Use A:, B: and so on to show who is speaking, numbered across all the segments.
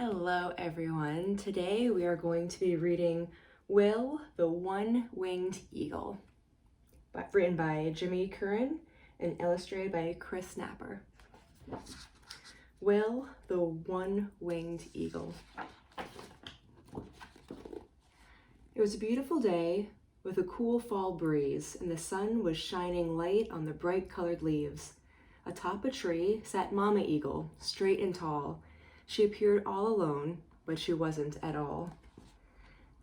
A: Hello everyone. Today we are going to be reading Will, the One-Winged Eagle, written by Jimmy Curran and illustrated by Chris Napper. Will, the One-Winged Eagle. It was a beautiful day with a cool fall breeze, and the sun was shining light on the bright colored leaves. Atop a tree sat Mama Eagle, straight and tall. She appeared all alone, but she wasn't at all.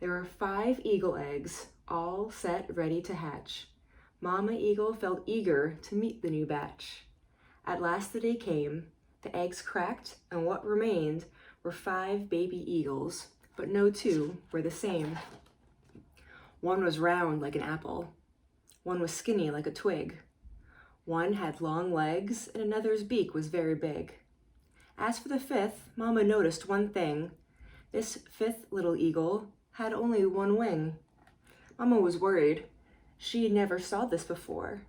A: There were 5 eagle eggs, all set ready to hatch. Mama Eagle felt eager to meet the new batch. At last the day came. The eggs cracked, and what remained were 5 baby eagles, but no 2 were the same. One was round like an apple. One was skinny like a twig. One had long legs, and another's beak was very big. As for the 5th, Mama noticed one thing. This 5th little eagle had only 1 wing. Mama was worried. She never saw this before.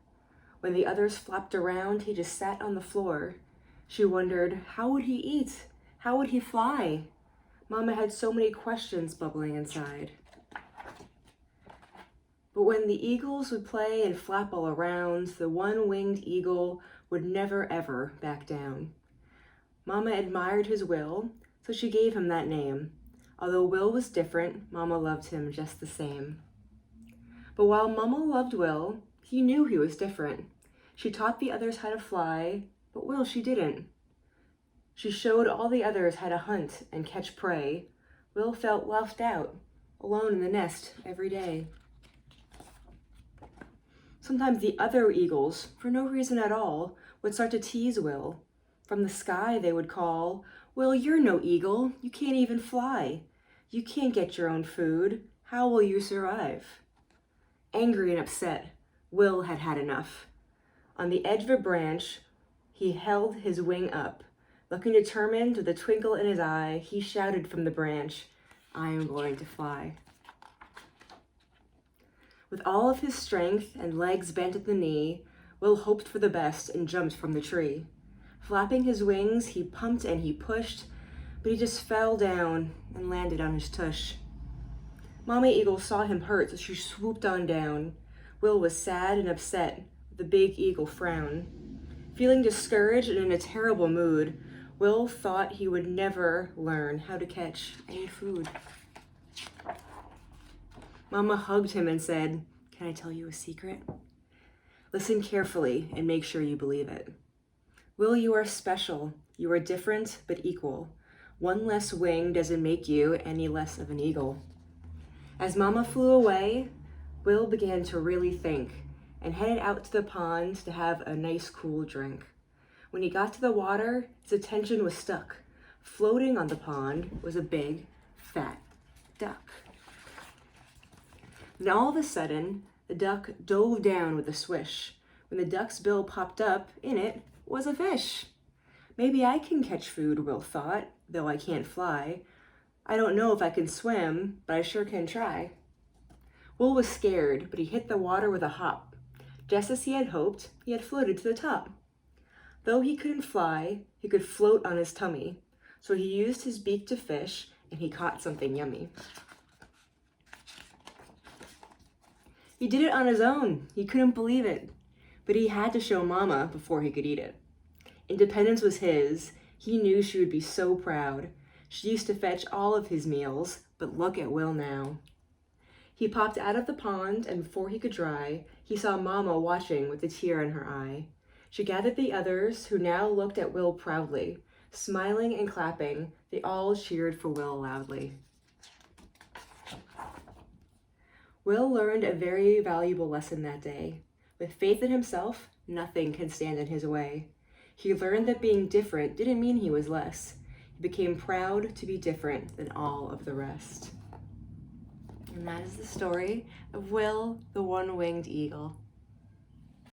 A: When the others flopped around, he just sat on the floor. She wondered, how would he eat? How would he fly? Mama had so many questions bubbling inside. But when the eagles would play and flap all around, the one-winged eagle would never ever back down. Mama admired his Will, so she gave him that name. Although Will was different, Mama loved him just the same. But while Mama loved Will, he knew he was different. She taught the others how to fly, but Will she didn't. She showed all the others how to hunt and catch prey. Will felt left out, alone in the nest every day. Sometimes the other eagles, for no reason at all, would start to tease Will. From the sky they would call, "Will, you're no eagle. You can't even fly. You can't get your own food. How will you survive?" Angry and upset, Will had had enough. On the edge of a branch, he held his wing up. Looking determined with a twinkle in his eye, he shouted from the branch, "I am going to fly." With all of his strength and legs bent at the knee, Will hoped for the best and jumped from the tree. Flapping his wings, he pumped and he pushed, but he just fell down and landed on his tush. Mama Eagle saw him hurt, so she swooped on down. Will was sad and upset, with the big eagle frown. Feeling discouraged and in a terrible mood, Will thought he would never learn how to catch any food. Mama hugged him and said, "Can I tell you a secret? Listen carefully and make sure you believe it. Will, you are special. You are different but equal. 1 less wing doesn't make you any less of an eagle." As Mama flew away, Will began to really think and headed out to the pond to have a nice cool drink. When he got to the water, his attention was stuck. Floating on the pond was a big, fat duck. And all of a sudden, the duck dove down with a swish. When the duck's bill popped up, in it was a fish. Maybe I can catch food, Will thought, though I can't fly. I don't know if I can swim, but I sure can try. Will was scared, but he hit the water with a hop. Just as he had hoped, he had floated to the top. Though he couldn't fly, he could float on his tummy. So he used his beak to fish, and he caught something yummy. He did it on his own. He couldn't believe it. But he had to show Mama before he could eat it. Independence was his. He knew she would be so proud. She used to fetch all of his meals, but look at Will now. He popped out of the pond, and before he could dry, he saw Mama watching with a tear in her eye. She gathered the others, who now looked at Will proudly. Smiling and clapping, they all cheered for Will loudly. Will learned a very valuable lesson that day. With faith in himself, nothing can stand in his way. He learned that being different didn't mean he was less. He became proud to be different than all of the rest. And that is the story of Will, the One-Winged Eagle.